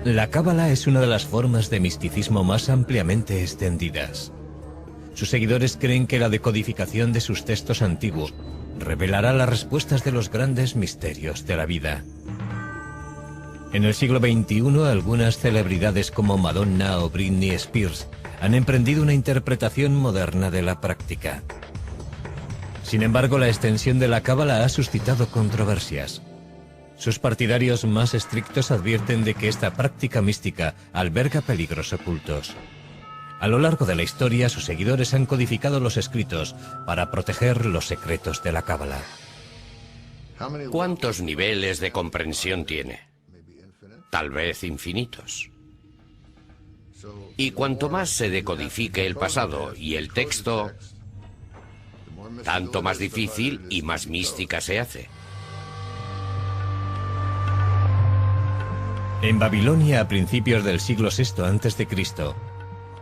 La cábala es una de las formas de misticismo más ampliamente extendidas. Sus seguidores creen que la decodificación de sus textos antiguos revelará las respuestas de los grandes misterios de la vida. En el siglo XXI, algunas celebridades como Madonna o Britney Spears han emprendido una interpretación moderna de la práctica. Sin embargo, la extensión de la cábala ha suscitado controversias. Sus partidarios más estrictos advierten de que esta práctica mística alberga peligros ocultos. A lo largo de la historia, sus seguidores han codificado los escritos para proteger los secretos de la cábala. ¿Cuántos niveles de comprensión tiene? Tal vez infinitos. Y cuanto más se decodifique el pasado y el texto, tanto más difícil y más mística se hace. En Babilonia, a principios del siglo VI a.C.,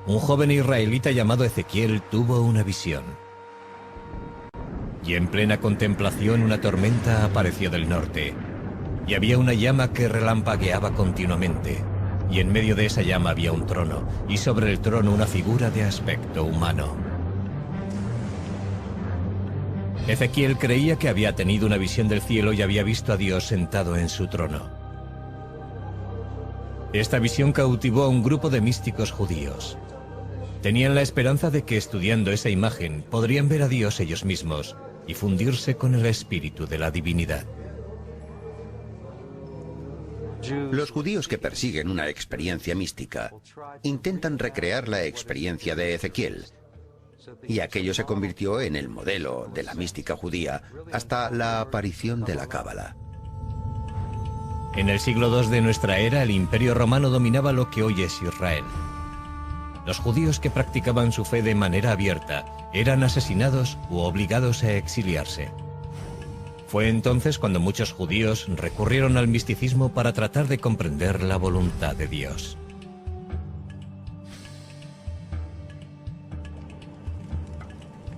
un joven israelita llamado Ezequiel tuvo una visión. Y en plena contemplación una tormenta apareció del norte, y había una llama que relampagueaba continuamente, y en medio de esa llama había un trono, y sobre el trono una figura de aspecto humano. Ezequiel creía que había tenido una visión del cielo y había visto a Dios sentado en su trono. Esta visión cautivó a un grupo de místicos judíos. Tenían la esperanza de que estudiando esa imagen podrían ver a Dios ellos mismos y fundirse con el espíritu de la divinidad. Los judíos que persiguen una experiencia mística intentan recrear la experiencia de Ezequiel, y aquello se convirtió en el modelo de la mística judía hasta la aparición de la cábala. En el siglo II de nuestra era, el Imperio Romano dominaba lo que hoy es Israel. Los judíos que practicaban su fe de manera abierta eran asesinados u obligados a exiliarse. Fue entonces cuando muchos judíos recurrieron al misticismo para tratar de comprender la voluntad de Dios.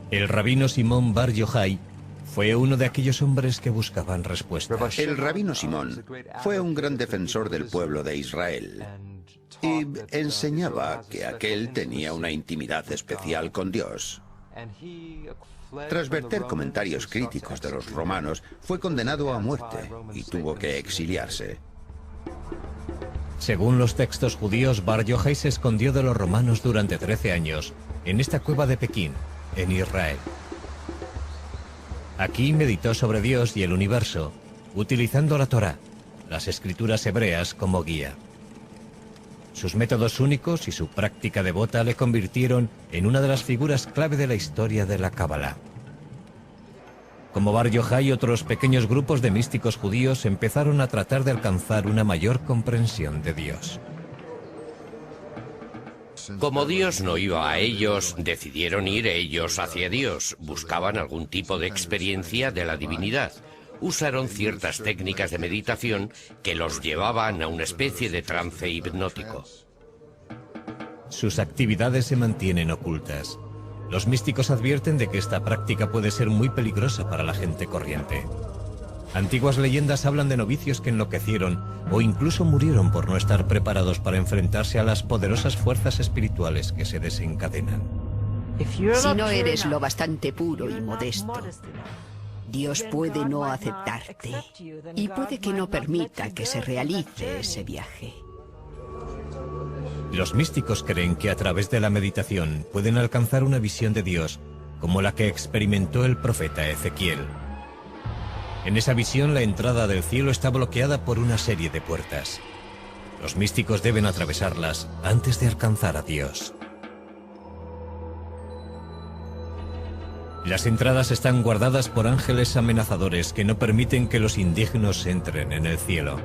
El rabino Simón Bar Yochai fue uno de aquellos hombres que buscaban respuestas. El rabino Simón fue un gran defensor del pueblo de Israel y enseñaba que aquel tenía una intimidad especial con Dios. Tras verter comentarios críticos de los romanos, fue condenado a muerte y tuvo que exiliarse. Según los textos judíos, Bar Yochai se escondió de los romanos durante 13 años en esta cueva de Pekín, en Israel. Aquí meditó sobre Dios y el universo, utilizando la Torá, las escrituras hebreas, como guía. Sus métodos únicos y su práctica devota le convirtieron en una de las figuras clave de la historia de la cábala. Como Bar Yochai, otros pequeños grupos de místicos judíos empezaron a tratar de alcanzar una mayor comprensión de Dios. Como Dios no iba a ellos, decidieron ir ellos hacia Dios. Buscaban algún tipo de experiencia de la divinidad. Usaron ciertas técnicas de meditación que los llevaban a una especie de trance hipnótico. Sus actividades se mantienen ocultas. Los místicos advierten de que esta práctica puede ser muy peligrosa para la gente corriente. Antiguas leyendas hablan de novicios que enloquecieron o incluso murieron por no estar preparados para enfrentarse a las poderosas fuerzas espirituales que se desencadenan. Si no eres lo bastante puro y modesto, Dios puede no aceptarte y puede que no permita que se realice ese viaje. Los místicos creen que a través de la meditación pueden alcanzar una visión de Dios como la que experimentó el profeta Ezequiel. En esa visión, la entrada del cielo está bloqueada por una serie de puertas. Los místicos deben atravesarlas antes de alcanzar a Dios. Las entradas están guardadas por ángeles amenazadores que no permiten que los indignos entren en el cielo.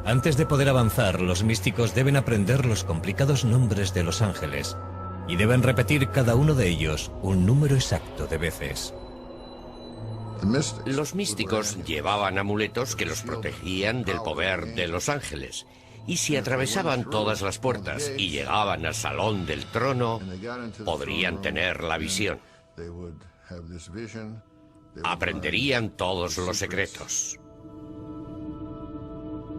Antes de poder avanzar, los místicos deben aprender los complicados nombres de los ángeles y deben repetir cada uno de ellos un número exacto de veces. Los místicos llevaban amuletos que los protegían del poder de los ángeles. Y si atravesaban todas las puertas y llegaban al salón del trono, podrían tener la visión. Aprenderían todos los secretos.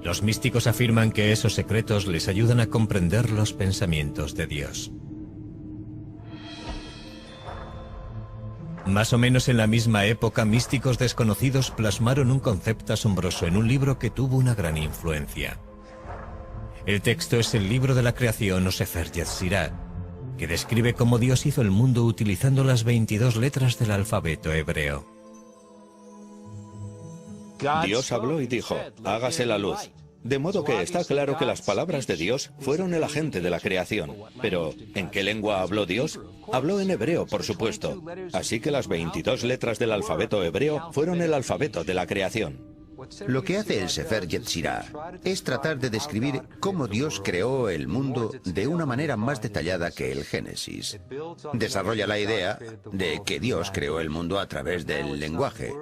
Los místicos afirman que esos secretos les ayudan a comprender los pensamientos de Dios. Más o menos en la misma época, místicos desconocidos plasmaron un concepto asombroso en un libro que tuvo una gran influencia. El texto es el libro de la creación o Sefer Yetzirah, que describe cómo Dios hizo el mundo utilizando las 22 letras del alfabeto hebreo. Dios habló y dijo, hágase la luz. De modo que está claro que las palabras de Dios fueron el agente de la creación. Pero, ¿en qué lengua habló Dios? Habló en hebreo, por supuesto. Así que las 22 letras del alfabeto hebreo fueron el alfabeto de la creación. Lo que hace el Sefer Yetzirah es tratar de describir cómo Dios creó el mundo de una manera más detallada que el Génesis. Desarrolla la idea de que Dios creó el mundo a través del lenguaje,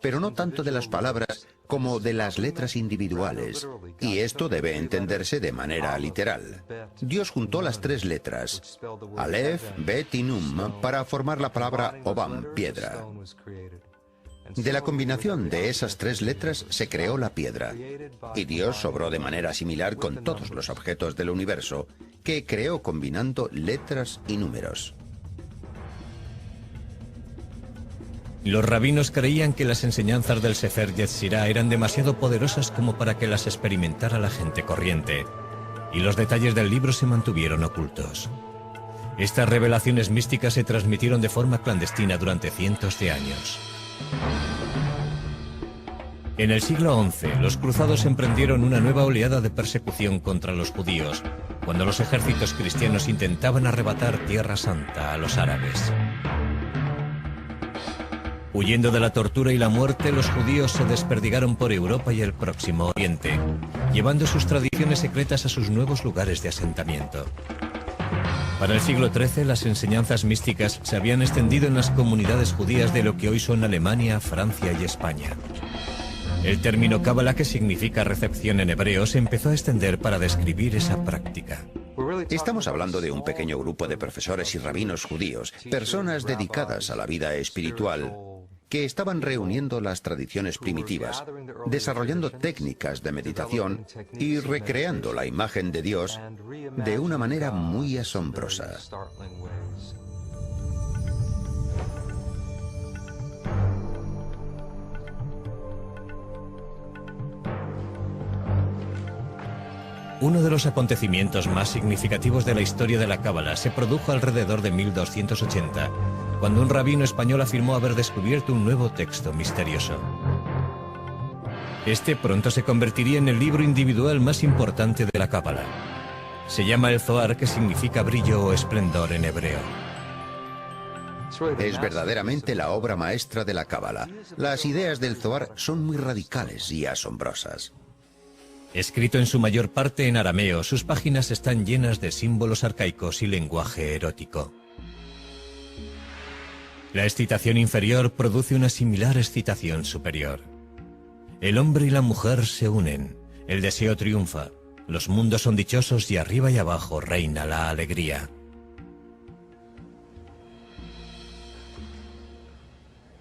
pero no tanto de las palabras como de las letras individuales, y esto debe entenderse de manera literal. Dios juntó las 3 letras, Aleph, Bet y Nun, para formar la palabra Obam, piedra. De la combinación de esas 3 letras se creó la piedra, y Dios obró de manera similar con todos los objetos del universo, que creó combinando letras y números. Los rabinos creían que las enseñanzas del Sefer Yetzirah eran demasiado poderosas como para que las experimentara la gente corriente, y los detalles del libro se mantuvieron ocultos. Estas revelaciones místicas se transmitieron de forma clandestina durante cientos de años. En el siglo XI, los cruzados emprendieron una nueva oleada de persecución contra los judíos, cuando los ejércitos cristianos intentaban arrebatar Tierra Santa a los árabes. Huyendo de la tortura y la muerte, los judíos se desperdigaron por Europa y el Próximo Oriente, llevando sus tradiciones secretas a sus nuevos lugares de asentamiento. Para el siglo XIII, las enseñanzas místicas se habían extendido en las comunidades judías de lo que hoy son Alemania, Francia y España. El término cábala, que significa recepción en hebreo, se empezó a extender para describir esa práctica. Estamos hablando de un pequeño grupo de profesores y rabinos judíos, personas dedicadas a la vida espiritual, que estaban reuniendo las tradiciones primitivas, desarrollando técnicas de meditación y recreando la imagen de Dios de una manera muy asombrosa. Uno de los acontecimientos más significativos de la historia de la cábala se produjo alrededor de 1280, cuando un rabino español afirmó haber descubierto un nuevo texto misterioso. Este pronto se convertiría en el libro individual más importante de la cábala. Se llama el Zohar, que significa brillo o esplendor en hebreo. Es verdaderamente la obra maestra de la cábala. Las ideas del Zohar son muy radicales y asombrosas. Escrito en su mayor parte en arameo, sus páginas están llenas de símbolos arcaicos y lenguaje erótico. La excitación inferior produce una similar excitación superior. El hombre y la mujer se unen, el deseo triunfa, los mundos son dichosos y arriba y abajo reina la alegría.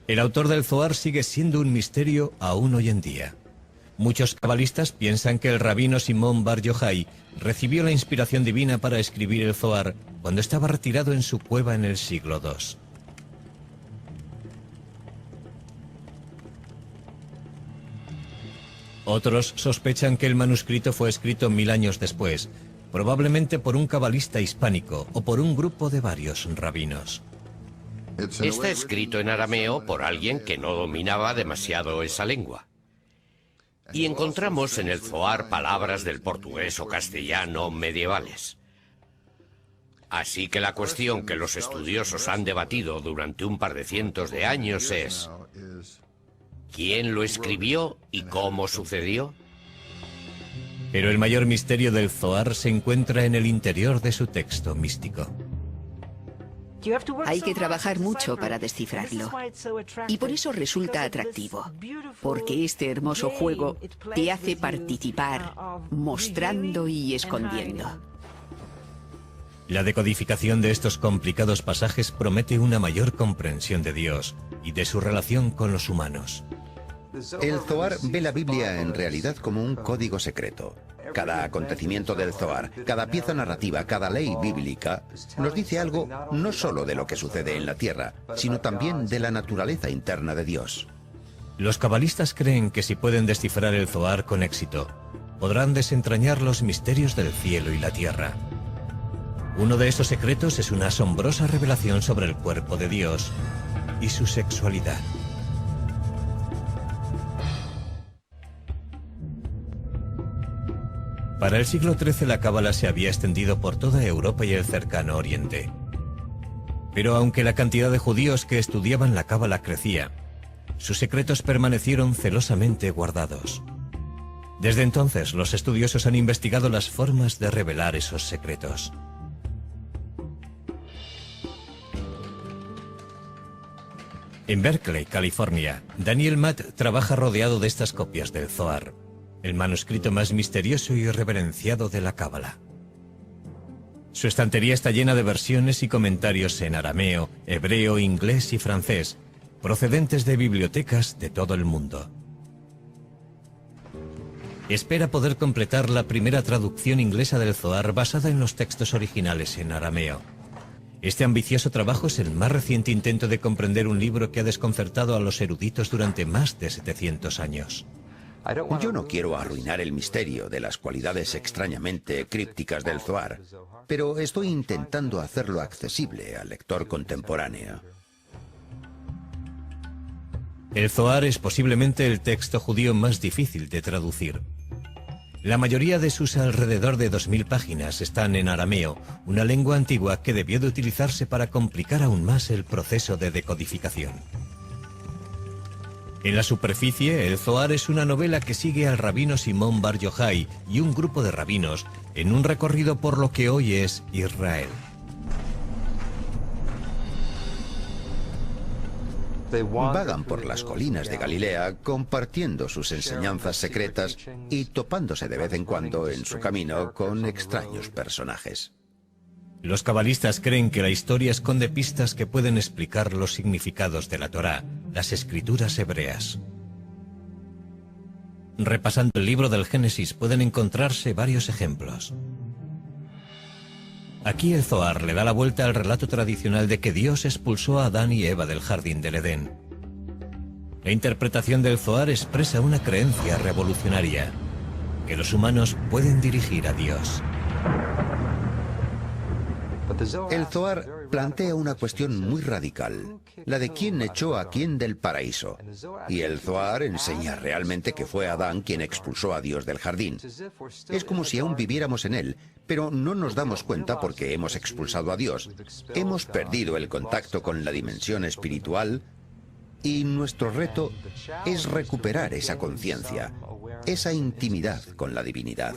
El autor del Zohar sigue siendo un misterio aún hoy en día. Muchos cabalistas piensan que el rabino Simón Bar Yochai recibió la inspiración divina para escribir el Zohar cuando estaba retirado en su cueva en el siglo II. Otros sospechan que el manuscrito fue escrito 1000 años después, probablemente por un cabalista hispánico o por un grupo de varios rabinos. Está escrito en arameo por alguien que no dominaba demasiado esa lengua. Y encontramos en el Zohar palabras del portugués o castellano medievales. Así que la cuestión que los estudiosos han debatido durante un par de cientos de años es: ¿quién lo escribió y cómo sucedió? Pero el mayor misterio del Zohar se encuentra en el interior de su texto místico. Hay que trabajar mucho para descifrarlo. Y por eso resulta atractivo. Porque este hermoso juego te hace participar, mostrando y escondiendo. La decodificación de estos complicados pasajes promete una mayor comprensión de Dios y de su relación con los humanos. El Zohar ve la Biblia en realidad como un código secreto. Cada acontecimiento del Zohar, cada pieza narrativa, cada ley bíblica, nos dice algo no solo de lo que sucede en la tierra, sino también de la naturaleza interna de Dios. Los cabalistas creen que si pueden descifrar el Zohar con éxito, podrán desentrañar los misterios del cielo y la tierra. Uno de esos secretos es una asombrosa revelación sobre el cuerpo de Dios y su sexualidad. Para el siglo XIII la cábala se había extendido por toda Europa y el cercano Oriente. Pero aunque la cantidad de judíos que estudiaban la cábala crecía, sus secretos permanecieron celosamente guardados. Desde entonces, los estudiosos han investigado las formas de revelar esos secretos. En Berkeley, California, Daniel Matt trabaja rodeado de estas copias del Zohar, el manuscrito más misterioso y reverenciado de la cábala. Su estantería está llena de versiones y comentarios en arameo, hebreo, inglés y francés, procedentes de bibliotecas de todo el mundo. Espera poder completar la primera traducción inglesa del Zohar basada en los textos originales en arameo. Este ambicioso trabajo es el más reciente intento de comprender un libro que ha desconcertado a los eruditos durante más de 700 años. Yo no quiero arruinar el misterio de las cualidades extrañamente crípticas del Zohar, pero estoy intentando hacerlo accesible al lector contemporáneo. El Zohar es posiblemente el texto judío más difícil de traducir. La mayoría de sus alrededor de 2000 páginas están en arameo, una lengua antigua que debió de utilizarse para complicar aún más el proceso de decodificación. En la superficie, el Zohar es una novela que sigue al rabino Simón Bar Yochai y un grupo de rabinos en un recorrido por lo que hoy es Israel. Vagan por las colinas de Galilea compartiendo sus enseñanzas secretas y topándose de vez en cuando en su camino con extraños personajes. Los cabalistas creen que la historia esconde pistas que pueden explicar los significados de la Torá, las escrituras hebreas. Repasando el libro del Génesis pueden encontrarse varios ejemplos. Aquí el Zohar le da la vuelta al relato tradicional de que Dios expulsó a Adán y Eva del jardín del Edén. La interpretación del Zohar expresa una creencia revolucionaria, que los humanos pueden dirigir a Dios. El Zohar plantea una cuestión muy radical, la de quién echó a quién del paraíso. Y el Zohar enseña realmente que fue Adán quien expulsó a Dios del jardín. Es como si aún viviéramos en él, pero no nos damos cuenta porque hemos expulsado a Dios. Hemos perdido el contacto con la dimensión espiritual y nuestro reto es recuperar esa conciencia, esa intimidad con la divinidad.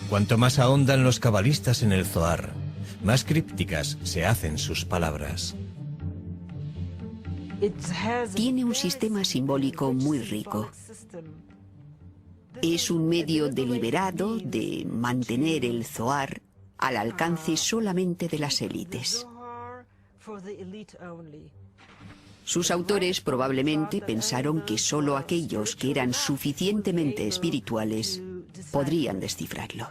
Cuanto más ahondan los cabalistas en el Zohar, más crípticas se hacen sus palabras. Tiene un sistema simbólico muy rico. Es un medio deliberado de mantener el Zohar al alcance solamente de las élites. Sus autores probablemente pensaron que solo aquellos que eran suficientemente espirituales podrían descifrarlo.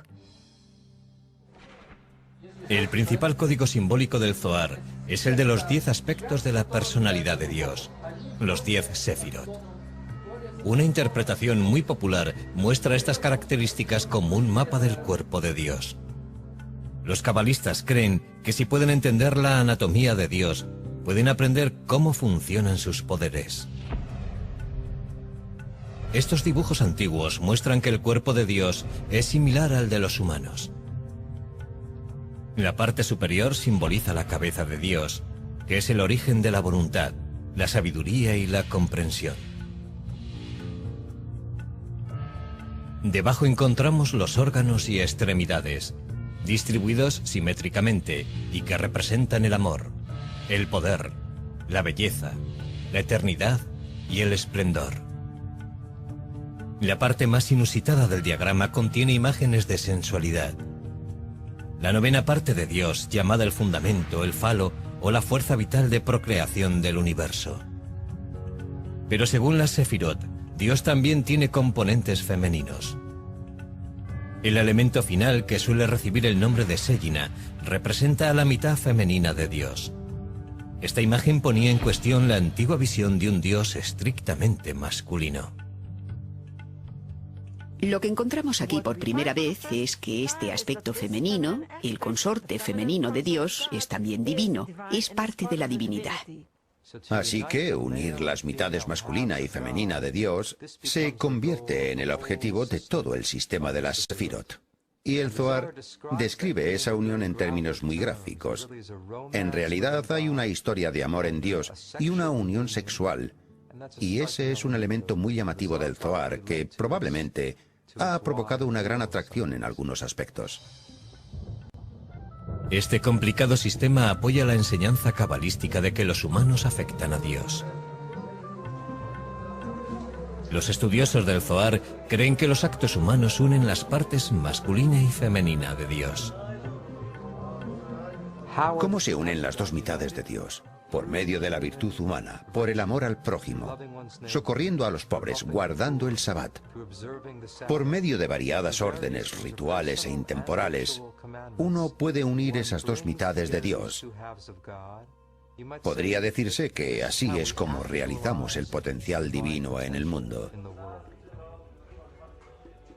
El principal código simbólico del Zohar es el de los 10 aspectos de la personalidad de Dios, los 10 Sefirot. Una interpretación muy popular muestra estas características como un mapa del cuerpo de Dios. Los cabalistas creen que si pueden entender la anatomía de Dios, pueden aprender cómo funcionan sus poderes. Estos dibujos antiguos muestran que el cuerpo de Dios es similar al de los humanos. La parte superior simboliza la cabeza de Dios, que es el origen de la voluntad, la sabiduría y la comprensión. Debajo encontramos los órganos y extremidades, distribuidos simétricamente y que representan el amor, el poder, la belleza, la eternidad y el esplendor. La parte más inusitada del diagrama contiene imágenes de sensualidad. La novena parte de Dios, llamada el fundamento, el falo o la fuerza vital de procreación del universo. Pero según las Sefirot, Dios también tiene componentes femeninos. El elemento final, que suele recibir el nombre de Shejina, representa a la mitad femenina de Dios. Esta imagen ponía en cuestión la antigua visión de un Dios estrictamente masculino. Lo que encontramos aquí por primera vez es que este aspecto femenino, el consorte femenino de Dios, es también divino, es parte de la divinidad. Así que unir las mitades masculina y femenina de Dios se convierte en el objetivo de todo el sistema de las Sefirot. Y el Zohar describe esa unión en términos muy gráficos. En realidad hay una historia de amor en Dios y una unión sexual. Y ese es un elemento muy llamativo del Zohar que probablemente ha provocado una gran atracción en algunos aspectos. Este complicado sistema apoya la enseñanza cabalística de que los humanos afectan a Dios. Los estudiosos del Zohar creen que los actos humanos unen las partes masculina y femenina de Dios. ¿Cómo se unen las dos mitades de Dios? Por medio de la virtud humana, por el amor al prójimo, socorriendo a los pobres, guardando el Sabbat. Por medio de variadas órdenes rituales e intemporales, uno puede unir esas dos mitades de Dios. Podría decirse que así es como realizamos el potencial divino en el mundo.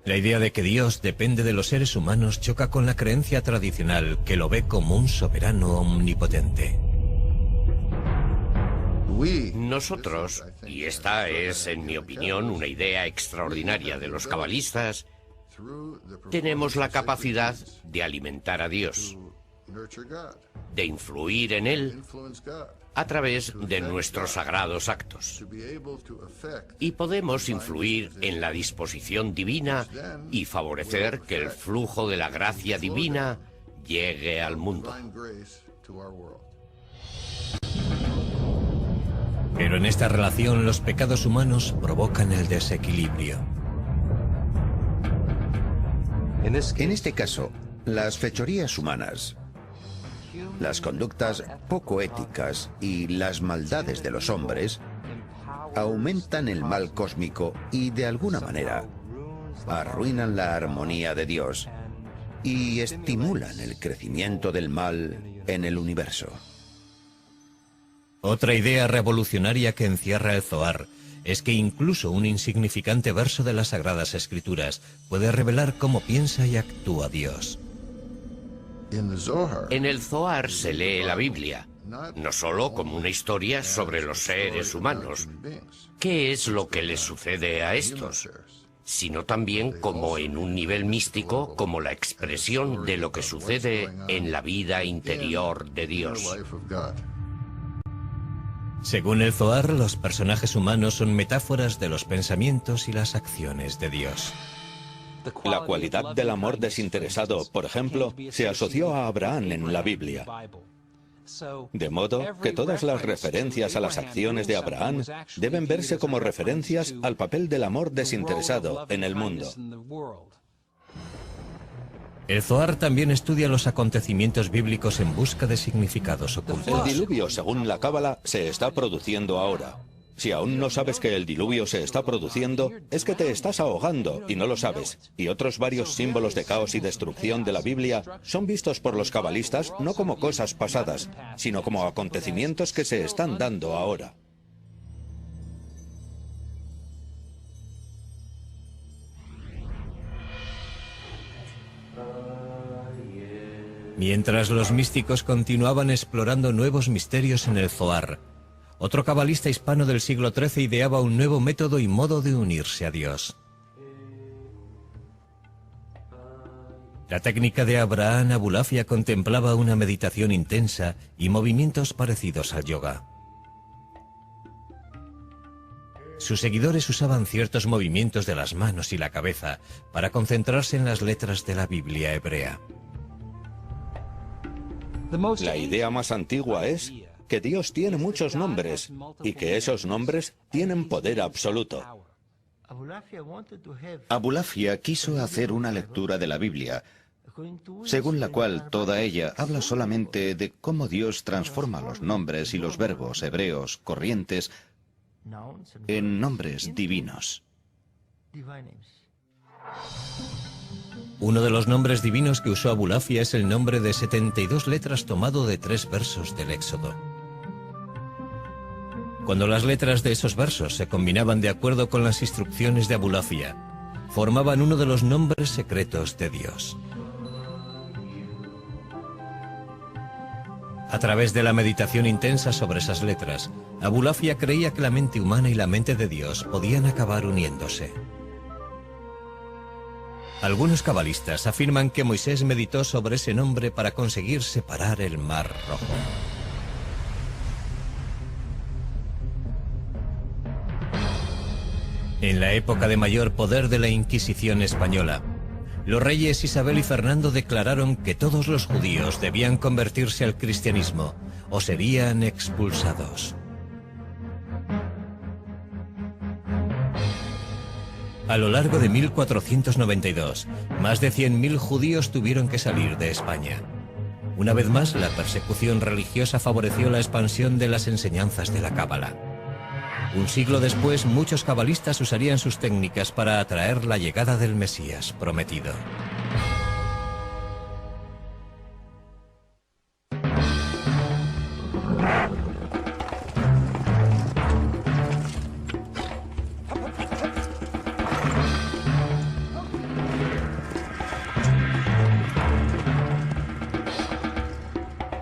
La idea de que Dios depende de los seres humanos choca con la creencia tradicional que lo ve como un soberano omnipotente. Nosotros, y esta es, en mi opinión, una idea extraordinaria de los cabalistas, tenemos la capacidad de alimentar a Dios, de influir en Él a través de nuestros sagrados actos. Y podemos influir en la disposición divina y favorecer que el flujo de la gracia divina llegue al mundo. Pero en esta relación los pecados humanos provocan el desequilibrio. En este caso, las fechorías humanas, las conductas poco éticas y las maldades de los hombres aumentan el mal cósmico y, de alguna manera, arruinan la armonía de Dios y estimulan el crecimiento del mal en el universo. Otra idea revolucionaria que encierra el Zohar es que incluso un insignificante verso de las Sagradas Escrituras puede revelar cómo piensa y actúa Dios. En el Zohar se lee la Biblia, no solo como una historia sobre los seres humanos, qué es lo que les sucede a estos, sino también como en un nivel místico, como la expresión de lo que sucede en la vida interior de Dios. Según el Zohar, los personajes humanos son metáforas de los pensamientos y las acciones de Dios. La cualidad del amor desinteresado, por ejemplo, se asoció a Abraham en la Biblia. De modo que todas las referencias a las acciones de Abraham deben verse como referencias al papel del amor desinteresado en el mundo. El Zohar también estudia los acontecimientos bíblicos en busca de significados El ocultos. diluvio, según la Cábala, se está produciendo ahora. Si aún no sabes que el diluvio se está produciendo, es que te estás ahogando y no lo sabes. Y otros varios símbolos de caos y destrucción de la Biblia son vistos por los cabalistas no como cosas pasadas, sino como acontecimientos que se están dando ahora. Mientras los místicos continuaban explorando nuevos misterios en el Zohar, otro cabalista hispano del siglo XIII ideaba un nuevo método y modo de unirse a Dios. La técnica de Abraham Abulafia contemplaba una meditación intensa y movimientos parecidos al yoga. Sus seguidores usaban ciertos movimientos de las manos y la cabeza para concentrarse en las letras de la Biblia hebrea. La idea más antigua es que Dios tiene muchos nombres y que esos nombres tienen poder absoluto. Abulafia quiso hacer una lectura de la Biblia, según la cual toda ella habla solamente de cómo Dios transforma los nombres y los verbos hebreos corrientes en nombres divinos. Uno de los nombres divinos que usó Abulafia es el nombre de 72 letras tomado de 3 versos del Éxodo. Cuando las letras de esos versos se combinaban de acuerdo con las instrucciones de Abulafia, formaban uno de los nombres secretos de Dios. A través de la meditación intensa sobre esas letras, Abulafia creía que la mente humana y la mente de Dios podían acabar uniéndose. Algunos cabalistas afirman que Moisés meditó sobre ese nombre para conseguir separar el Mar Rojo. En la época de mayor poder de la Inquisición española, los reyes Isabel y Fernando declararon que todos los judíos debían convertirse al cristianismo o serían expulsados. A lo largo de 1492, más de 100.000 judíos tuvieron que salir de España. Una vez más, la persecución religiosa favoreció la expansión de las enseñanzas de la Cábala. Un siglo después, muchos cabalistas usarían sus técnicas para atraer la llegada del Mesías prometido.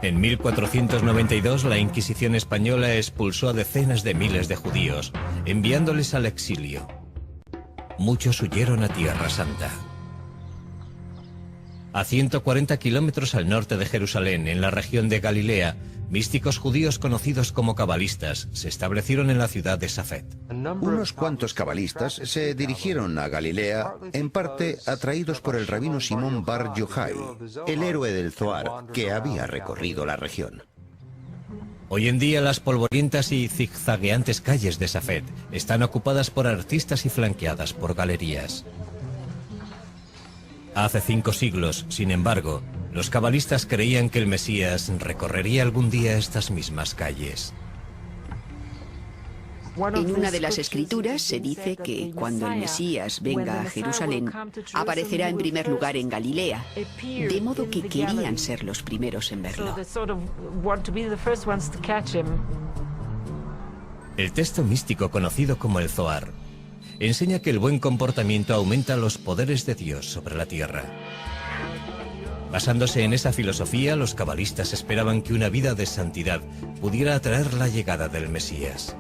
En 1492 la Inquisición española expulsó a decenas de miles de judíos, enviándoles al exilio. Muchos huyeron a Tierra Santa. A 140 kilómetros al norte de Jerusalén, en la región de Galilea, místicos judíos conocidos como cabalistas se establecieron en la ciudad de Safed. Unos cuantos cabalistas se dirigieron a Galilea, en parte atraídos por el rabino Simón Bar Yochai, el héroe del Zohar que había recorrido la región. Hoy en día las polvorientas y zigzagueantes calles de Safed están ocupadas por artistas y flanqueadas por galerías. Hace 5 siglos, sin embargo, los cabalistas creían que el Mesías recorrería algún día estas mismas calles. En una de las escrituras se dice que cuando el Mesías venga a Jerusalén, aparecerá en primer lugar en Galilea, de modo que querían ser los primeros en verlo. El texto místico conocido como el Zohar enseña que el buen comportamiento aumenta los poderes de Dios sobre la tierra. Basándose en esa filosofía, los cabalistas esperaban que una vida de santidad pudiera atraer la llegada del Mesías.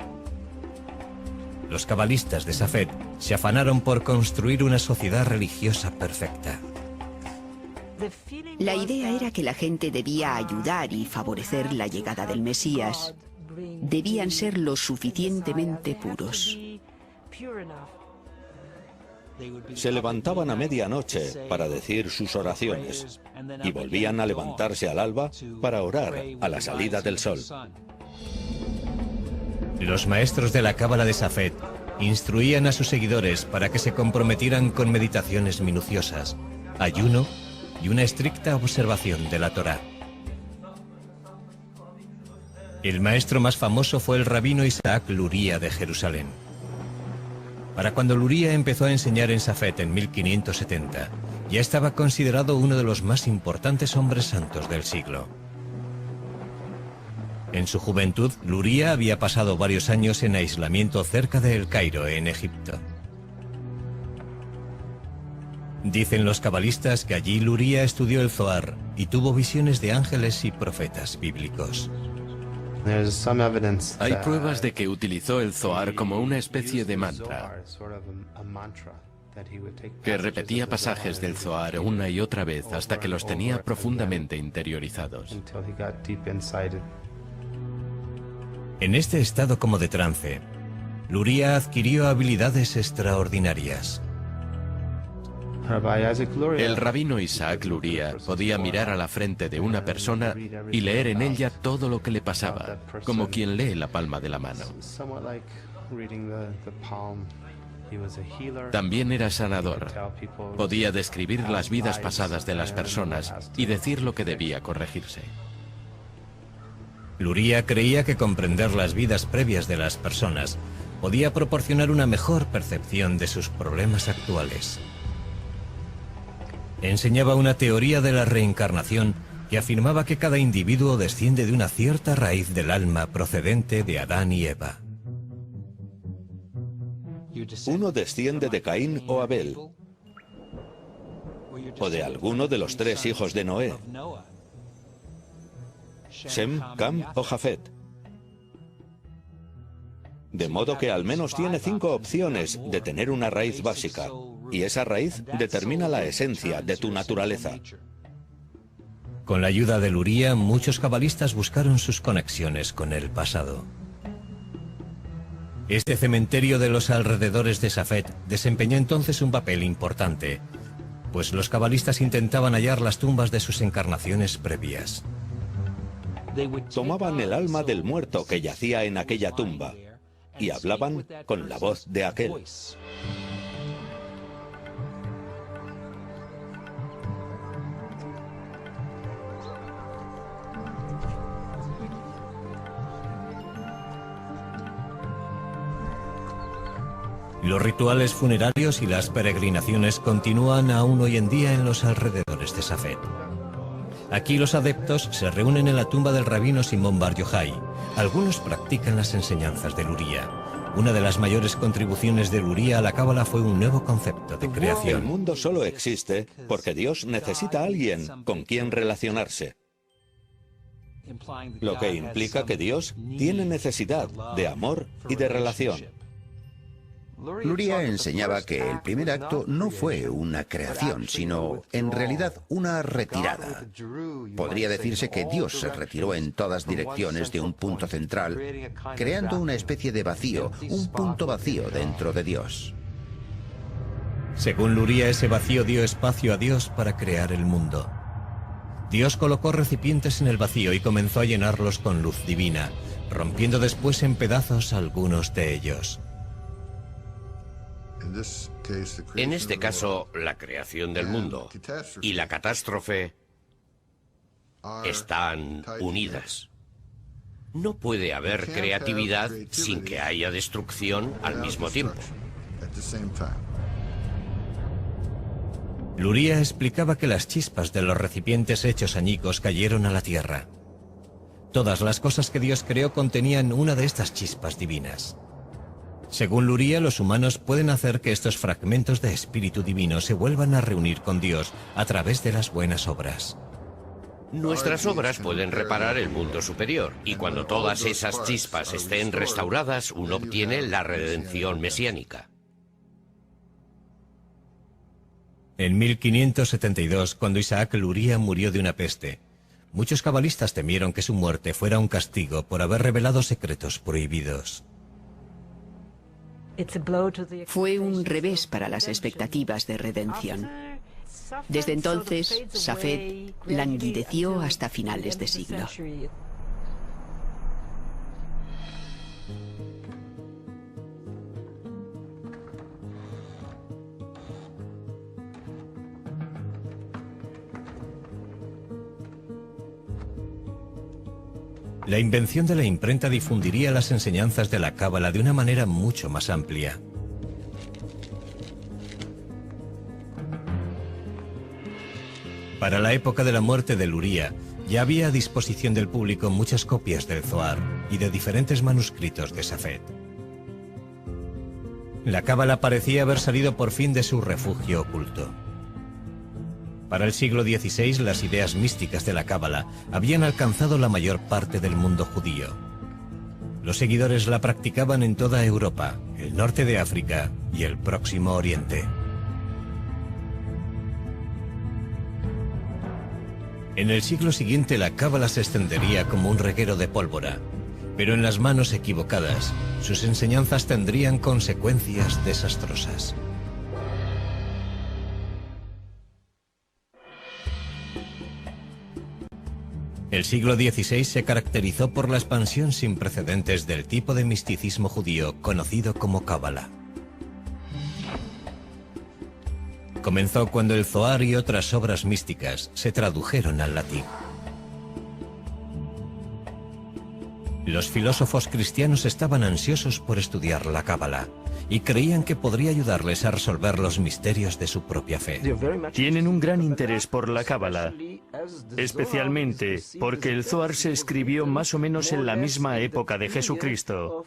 Los cabalistas de Safed se afanaron por construir una sociedad religiosa perfecta. La idea era que la gente debía ayudar y favorecer la llegada del Mesías. Debían ser lo suficientemente puros. Se levantaban a medianoche para decir sus oraciones y volvían a levantarse al alba para orar a la salida del sol. Los maestros de la Cábala de Safed instruían a sus seguidores para que se comprometieran con meditaciones minuciosas, ayuno y una estricta observación de la Torá. El maestro más famoso fue el rabino Isaac Luria de Jerusalén. Para cuando Luria empezó a enseñar en Safed en 1570, ya estaba considerado uno de los más importantes hombres santos del siglo. En su juventud, Luria había pasado varios años en aislamiento cerca de El Cairo, en Egipto. Dicen los cabalistas que allí Luria estudió el Zohar y tuvo visiones de ángeles y profetas bíblicos. Hay pruebas de que utilizó el Zohar como una especie de mantra, que repetía pasajes del Zohar una y otra vez hasta que los tenía profundamente interiorizados. En este estado como de trance, Luria adquirió habilidades extraordinarias. El rabino Isaac Luria podía mirar a la frente de una persona y leer en ella todo lo que le pasaba, como quien lee la palma de la mano. También era sanador. Podía describir las vidas pasadas de las personas y decir lo que debía corregirse. Luria creía que comprender las vidas previas de las personas podía proporcionar una mejor percepción de sus problemas actuales. Enseñaba una teoría de la reencarnación que afirmaba que cada individuo desciende de una cierta raíz del alma procedente de Adán y Eva. Uno desciende de Caín o Abel, o de alguno de los 3 hijos de Noé, Sem, Cam o Jafet. De modo que al menos tiene 5 opciones de tener una raíz básica, y esa raíz determina la esencia de tu naturaleza. Con la ayuda de Luria, muchos cabalistas buscaron sus conexiones con el pasado. Este cementerio de los alrededores de Safed desempeñó entonces un papel importante, pues los cabalistas intentaban hallar las tumbas de sus encarnaciones previas. Tomaban el alma del muerto que yacía en aquella tumba y hablaban con la voz de aquel. Los rituales funerarios y las peregrinaciones continúan aún hoy en día en los alrededores de Safed. Aquí los adeptos se reúnen en la tumba del rabino Simón Bar Yochai. Algunos practican las enseñanzas de Luria. Una de las mayores contribuciones de Luria a la Cábala fue un nuevo concepto de El creación. mundo solo existe porque Dios necesita a alguien con quien relacionarse. Lo que implica que Dios tiene necesidad de amor y de relación. Luria enseñaba que el primer acto no fue una creación, sino en realidad una retirada. Podría decirse que Dios se retiró en todas direcciones de un punto central, creando una especie de vacío, un punto vacío dentro de Dios. Según Luria, ese vacío dio espacio a Dios para crear el mundo. Dios colocó recipientes en el vacío y comenzó a llenarlos con luz divina, rompiendo después en pedazos algunos de ellos. En este caso, la creación del mundo y la catástrofe están unidas. No puede haber creatividad sin que haya destrucción al mismo tiempo. Luria explicaba que las chispas de los recipientes hechos añicos cayeron a la tierra. Todas las cosas que Dios creó contenían una de estas chispas divinas. Según Luria, los humanos pueden hacer que estos fragmentos de espíritu divino se vuelvan a reunir con Dios a través de las buenas obras. Nuestras obras pueden reparar el mundo superior, y cuando todas esas chispas estén restauradas, uno obtiene la redención mesiánica. En 1572, cuando Isaac Luria murió de una peste, muchos cabalistas temieron que su muerte fuera un castigo por haber revelado secretos prohibidos. Fue un revés para las expectativas de redención. Desde entonces, Safed languideció hasta finales de siglo. La invención de la imprenta difundiría las enseñanzas de la Cábala de una manera mucho más amplia. Para la época de la muerte de Luria, ya había a disposición del público muchas copias del Zohar y de diferentes manuscritos de Safed. La Cábala parecía haber salido por fin de su refugio oculto. Para el siglo XVI, las ideas místicas de la Cábala habían alcanzado la mayor parte del mundo judío. Los seguidores la practicaban en toda Europa, el norte de África y el Próximo Oriente. En el siglo siguiente, la Cábala se extendería como un reguero de pólvora, pero en las manos equivocadas, sus enseñanzas tendrían consecuencias desastrosas. El siglo XVI se caracterizó por la expansión sin precedentes del tipo de misticismo judío conocido como Cábala. Comenzó cuando el Zohar y otras obras místicas se tradujeron al latín. Los filósofos cristianos estaban ansiosos por estudiar la Cábala y creían que podría ayudarles a resolver los misterios de su propia fe. Tienen un gran interés por la Cábala, especialmente porque el Zohar se escribió más o menos en la misma época de Jesucristo.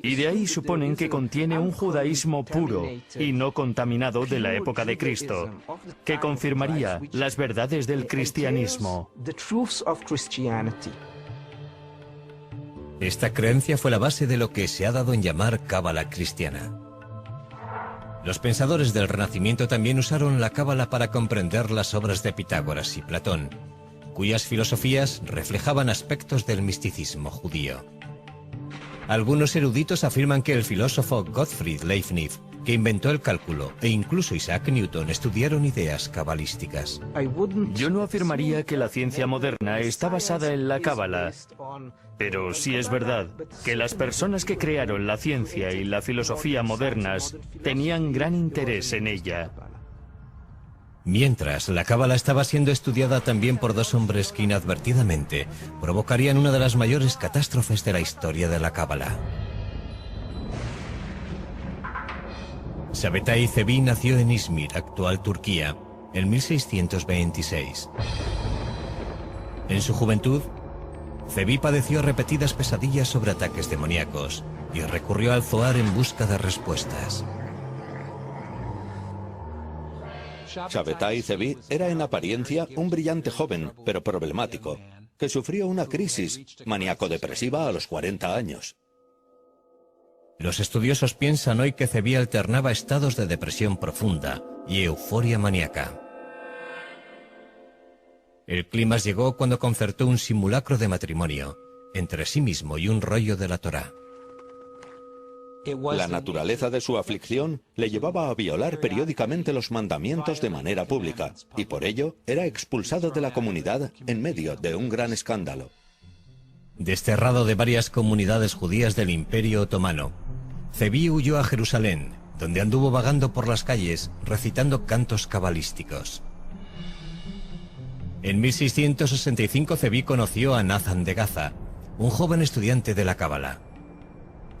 Y de ahí suponen que contiene un judaísmo puro y no contaminado de la época de Cristo, que confirmaría las verdades del cristianismo. Esta creencia fue la base de lo que se ha dado en llamar Cábala cristiana. Los pensadores del Renacimiento también usaron la Cábala para comprender las obras de Pitágoras y Platón, cuyas filosofías reflejaban aspectos del misticismo judío. Algunos eruditos afirman que el filósofo Gottfried Leibniz, que inventó el cálculo, e incluso Isaac Newton estudiaron ideas cabalísticas. Yo no afirmaría que la ciencia moderna está basada en la Cábala, pero sí es verdad que las personas que crearon la ciencia y la filosofía modernas tenían gran interés en ella. Mientras, la Cábala estaba siendo estudiada también por dos hombres que inadvertidamente provocarían una de las mayores catástrofes de la historia de la Cábala. Sabetay Zevi nació en Izmir, actual Turquía, en 1626. En su juventud, Zevi padeció repetidas pesadillas sobre ataques demoníacos y recurrió al Zohar en busca de respuestas. Sabetay Zevi era en apariencia un brillante joven, pero problemático, que sufrió una crisis maníaco-depresiva a los 40 años. Los estudiosos piensan hoy que Zevi alternaba estados de depresión profunda y euforia maníaca. El clímax llegó cuando concertó un simulacro de matrimonio entre sí mismo y un rollo de la Torá. La naturaleza de su aflicción le llevaba a violar periódicamente los mandamientos de manera pública, y por ello era expulsado de la comunidad en medio de un gran escándalo. Desterrado de varias comunidades judías del Imperio Otomano, Zevi huyó a Jerusalén, donde anduvo vagando por las calles recitando cantos cabalísticos. En 1665 Zevi conoció a Nathan de Gaza, un joven estudiante de la Cábala.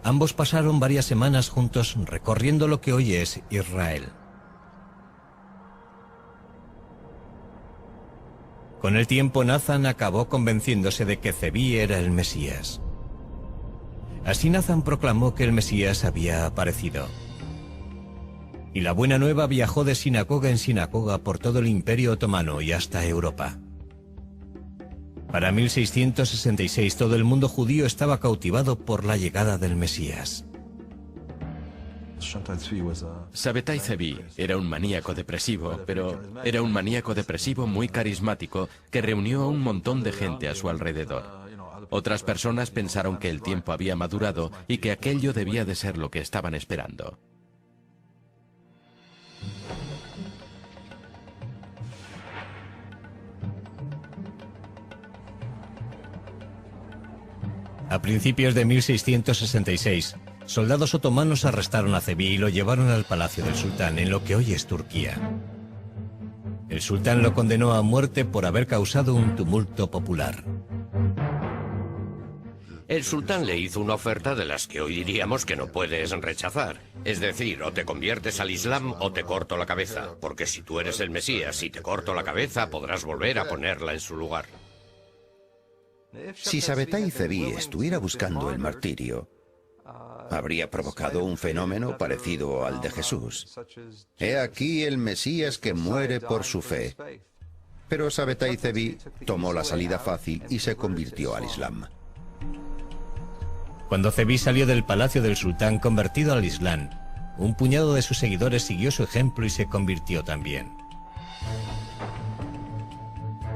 Ambos pasaron varias semanas juntos recorriendo lo que hoy es Israel. Con el tiempo, Nathan acabó convenciéndose de que Zevi era el Mesías. Así Nathan proclamó que el Mesías había aparecido. Y la buena nueva viajó de sinagoga en sinagoga por todo el Imperio Otomano y hasta Europa. Para 1666 todo el mundo judío estaba cautivado por la llegada del Mesías. Sabetay Zevi era un maníaco depresivo, pero era un maníaco depresivo muy carismático que reunió a un montón de gente a su alrededor. Otras personas pensaron que el tiempo había madurado y que aquello debía de ser lo que estaban esperando. A principios de 1666, soldados otomanos arrestaron a Zevi y lo llevaron al palacio del sultán, en lo que hoy es Turquía. El sultán lo condenó a muerte por haber causado un tumulto popular. El sultán le hizo una oferta de las que hoy diríamos que no puedes rechazar. Es decir, o te conviertes al Islam o te corto la cabeza, porque si tú eres el Mesías y te corto la cabeza podrás volver a ponerla en su lugar. Si Sabetay Zevi estuviera buscando el martirio, habría provocado un fenómeno parecido al de Jesús. He aquí el Mesías que muere por su fe. Pero Sabetay Zevi tomó la salida fácil y se convirtió al Islam. Cuando Zevi salió del palacio del sultán convertido al Islam, un puñado de sus seguidores siguió su ejemplo y se convirtió también.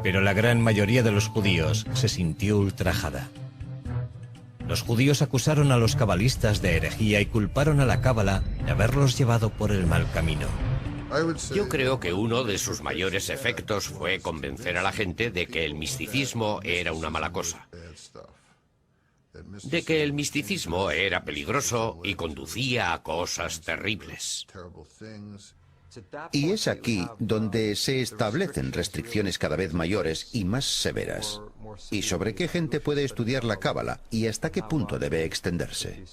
Pero la gran mayoría de los judíos se sintió ultrajada. Los judíos acusaron a los cabalistas de herejía y culparon a la Cábala de haberlos llevado por el mal camino. Yo creo que uno de sus mayores efectos fue convencer a la gente de que el misticismo era una mala cosa. De que el misticismo era peligroso y conducía a cosas terribles. Y es aquí donde se establecen restricciones cada vez mayores y más severas. ¿Y sobre qué gente puede estudiar la cábala y hasta qué punto debe extenderse?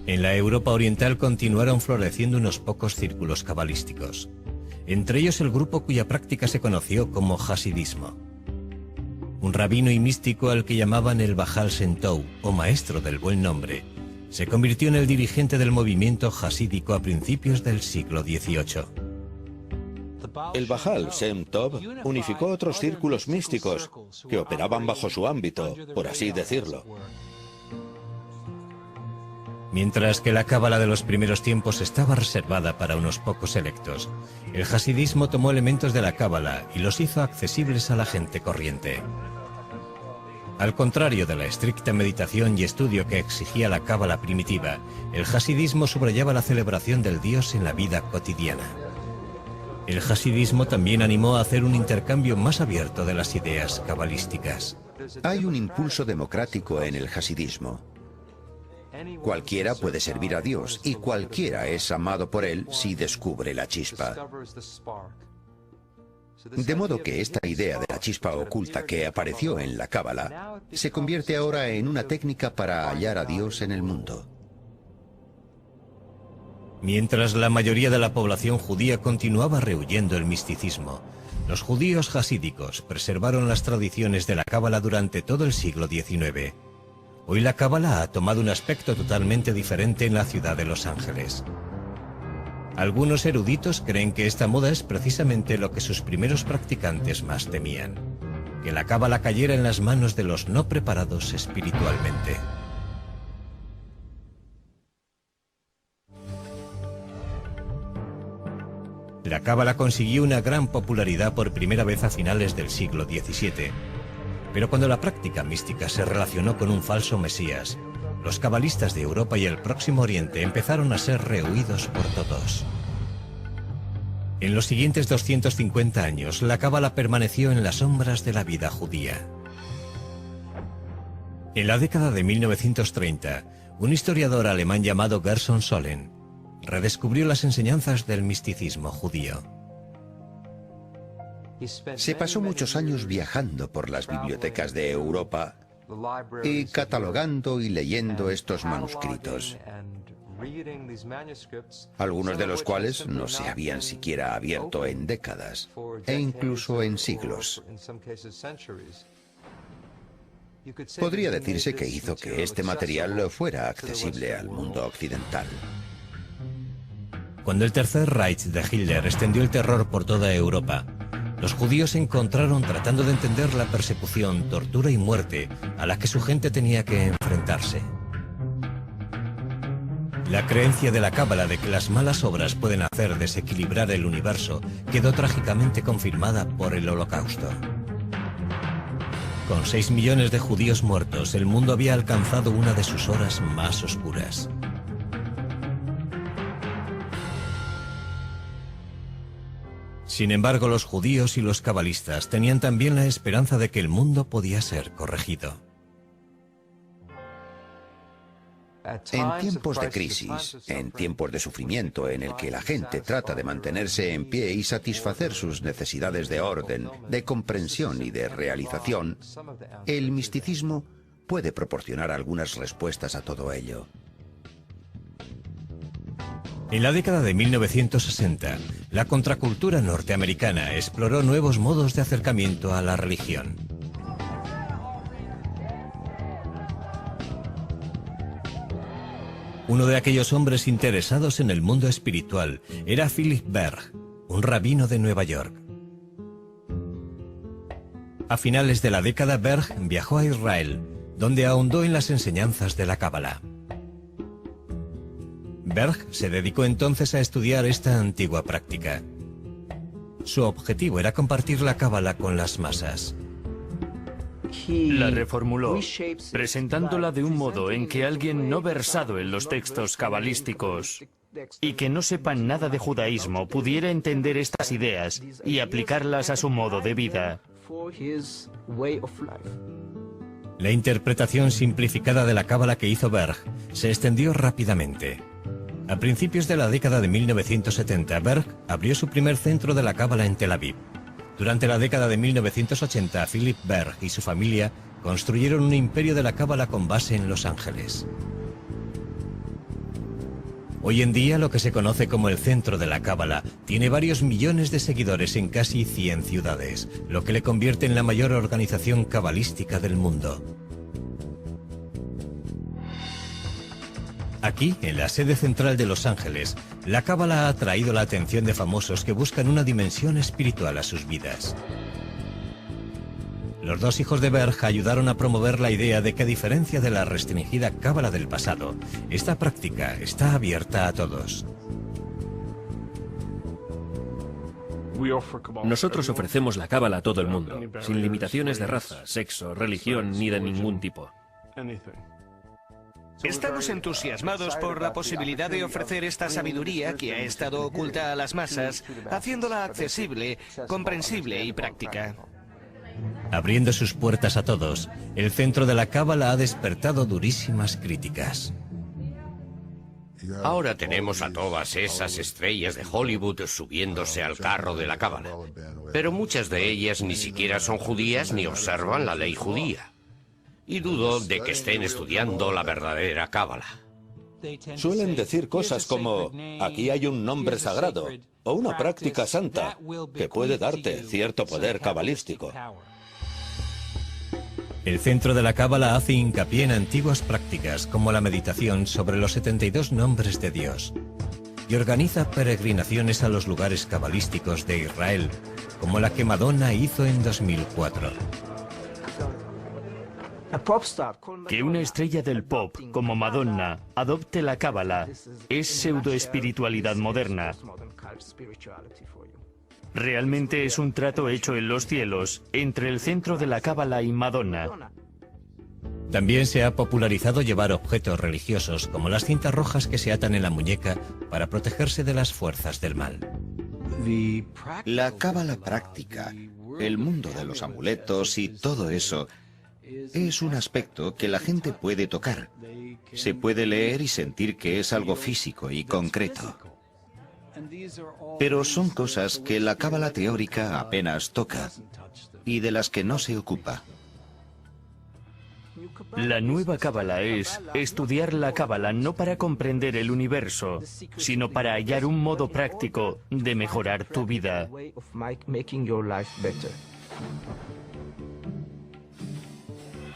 En la Europa oriental continuaron floreciendo unos pocos círculos cabalísticos. Entre ellos el grupo cuya práctica se conoció como hasidismo. Un rabino y místico al que llamaban el Baal Shem Tov, o maestro del buen nombre, se convirtió en el dirigente del movimiento hasídico a principios del siglo XVIII. El Baal Shem Tov unificó otros círculos místicos que operaban bajo su ámbito, por así decirlo. Mientras que la cábala de los primeros tiempos estaba reservada para unos pocos selectos, el hasidismo tomó elementos de la cábala y los hizo accesibles a la gente corriente. Al contrario de la estricta meditación y estudio que exigía la cábala primitiva, el hasidismo subrayaba la celebración del Dios en la vida cotidiana. El hasidismo también animó a hacer un intercambio más abierto de las ideas cabalísticas. Hay un impulso democrático en el hasidismo. Cualquiera puede servir a Dios y cualquiera es amado por Él si descubre la chispa. De modo que esta idea de la chispa oculta que apareció en la cábala se convierte ahora en una técnica para hallar a Dios en el mundo. Mientras la mayoría de la población judía continuaba rehuyendo el misticismo, los judíos hasídicos preservaron las tradiciones de la cábala durante todo el siglo XIX. Hoy la cábala ha tomado un aspecto totalmente diferente en la ciudad de Los Ángeles. Algunos eruditos creen que esta moda es precisamente lo que sus primeros practicantes más temían: que la cábala cayera en las manos de los no preparados espiritualmente. La cábala consiguió una gran popularidad por primera vez a finales del siglo XVII. Pero cuando la práctica mística se relacionó con un falso mesías, los cabalistas de Europa y el Próximo Oriente empezaron a ser rehuidos por todos. En los siguientes 250 años, la cábala permaneció en las sombras de la vida judía. En la década de 1930, un historiador alemán llamado Gerson Sollen redescubrió las enseñanzas del misticismo judío. Se pasó muchos años viajando por las bibliotecas de Europa y catalogando y leyendo estos manuscritos, algunos de los cuales no se habían siquiera abierto en décadas e incluso en siglos. Podría decirse que hizo que este material fuera accesible al mundo occidental. Cuando el Tercer Reich de Hitler extendió el terror por toda Europa, los judíos se encontraron tratando de entender la persecución, tortura y muerte a la que su gente tenía que enfrentarse. La creencia de la cábala de que las malas obras pueden hacer desequilibrar el universo quedó trágicamente confirmada por el Holocausto. Con 6 millones de judíos muertos, el mundo había alcanzado una de sus horas más oscuras. Sin embargo, los judíos y los cabalistas tenían también la esperanza de que el mundo podía ser corregido. En tiempos de crisis, en tiempos de sufrimiento en el que la gente trata de mantenerse en pie y satisfacer sus necesidades de orden, de comprensión y de realización, el misticismo puede proporcionar algunas respuestas a todo ello. En la década de 1960, la contracultura norteamericana exploró nuevos modos de acercamiento a la religión. Uno de aquellos hombres interesados en el mundo espiritual era Philip Berg, un rabino de Nueva York. A finales de la década, Berg viajó a Israel, donde ahondó en las enseñanzas de la cábala. Berg se dedicó entonces a estudiar esta antigua práctica. Su objetivo era compartir la cábala con las masas. La reformuló, presentándola de un modo en que alguien no versado en los textos cabalísticos y que no sepan nada de judaísmo pudiera entender estas ideas y aplicarlas a su modo de vida. La interpretación simplificada de la cábala que hizo Berg se extendió rápidamente. A principios de la década de 1970, Berg abrió su primer centro de la cábala en Tel Aviv. Durante la década de 1980, Philip Berg y su familia construyeron un imperio de la cábala con base en Los Ángeles. Hoy en día, lo que se conoce como el centro de la cábala tiene varios millones de seguidores en casi 100 ciudades, lo que le convierte en la mayor organización cabalística del mundo. Aquí, en la sede central de Los Ángeles, la cábala ha atraído la atención de famosos que buscan una dimensión espiritual a sus vidas. Los dos hijos de Berg ayudaron a promover la idea de que, a diferencia de la restringida cábala del pasado, esta práctica está abierta a todos. Nosotros ofrecemos la cábala a todo el mundo, sin limitaciones de raza, sexo, religión ni de ningún tipo. Estamos entusiasmados por la posibilidad de ofrecer esta sabiduría que ha estado oculta a las masas, haciéndola accesible, comprensible y práctica. Abriendo sus puertas a todos, el centro de la cábala ha despertado durísimas críticas. Ahora tenemos a todas esas estrellas de Hollywood subiéndose al carro de la cábala, pero muchas de ellas ni siquiera son judías ni observan la ley judía. Y dudo de que estén estudiando la verdadera cábala. Suelen decir cosas como, aquí hay un nombre sagrado, o una práctica santa, que puede darte cierto poder cabalístico. El centro de la cábala hace hincapié en antiguas prácticas, como la meditación sobre los 72 nombres de Dios, y organiza peregrinaciones a los lugares cabalísticos de Israel, como la que Madonna hizo en 2004. Que una estrella del pop como Madonna adopte la cábala es pseudoespiritualidad moderna. Realmente es un trato hecho en los cielos entre el centro de la cábala y Madonna. También se ha popularizado llevar objetos religiosos como las cintas rojas que se atan en la muñeca para protegerse de las fuerzas del mal. La cábala práctica, el mundo de los amuletos y todo eso, es un aspecto que la gente puede tocar. Se puede leer y sentir que es algo físico y concreto. Pero son cosas que la cábala teórica apenas toca y de las que no se ocupa. La nueva cábala es estudiar la cábala no para comprender el universo, sino para hallar un modo práctico de mejorar tu vida.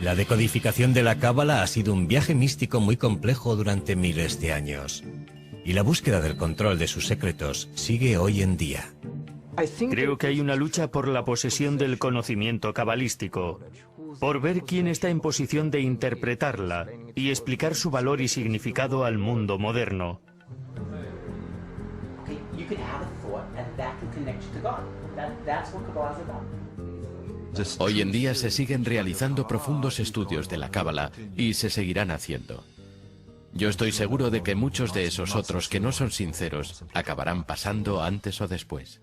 La decodificación de la cábala ha sido un viaje místico muy complejo durante miles de años. Y la búsqueda del control de sus secretos sigue hoy en día. Creo que hay una lucha por la posesión del conocimiento cabalístico, por ver quién está en posición de interpretarla y explicar su valor y significado al mundo moderno. Hoy en día se siguen realizando profundos estudios de la cábala y se seguirán haciendo. Yo estoy seguro de que muchos de esos otros que no son sinceros acabarán pasando antes o después.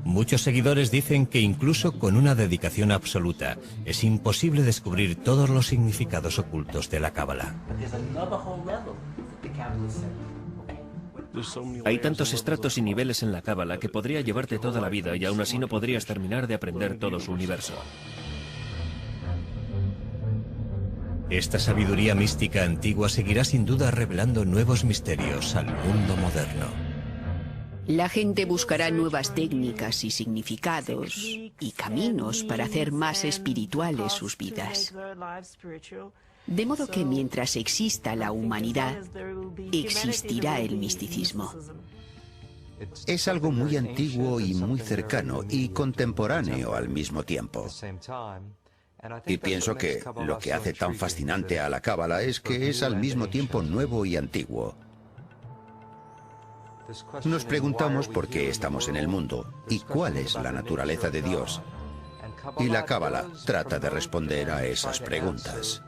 Muchos seguidores dicen que incluso con una dedicación absoluta es imposible descubrir todos los significados ocultos de la cábala. Hay tantos estratos y niveles en la cábala que podría llevarte toda la vida y aún así no podrías terminar de aprender todo su universo. Esta sabiduría mística antigua seguirá sin duda revelando nuevos misterios al mundo moderno. La gente buscará nuevas técnicas y significados y caminos para hacer más espirituales sus vidas. De modo que mientras exista la humanidad, existirá el misticismo. Es algo muy antiguo y muy cercano y contemporáneo al mismo tiempo. Y pienso que lo que hace tan fascinante a la cábala es que es al mismo tiempo nuevo y antiguo. Nos preguntamos por qué estamos en el mundo y cuál es la naturaleza de Dios. Y la cábala trata de responder a esas preguntas.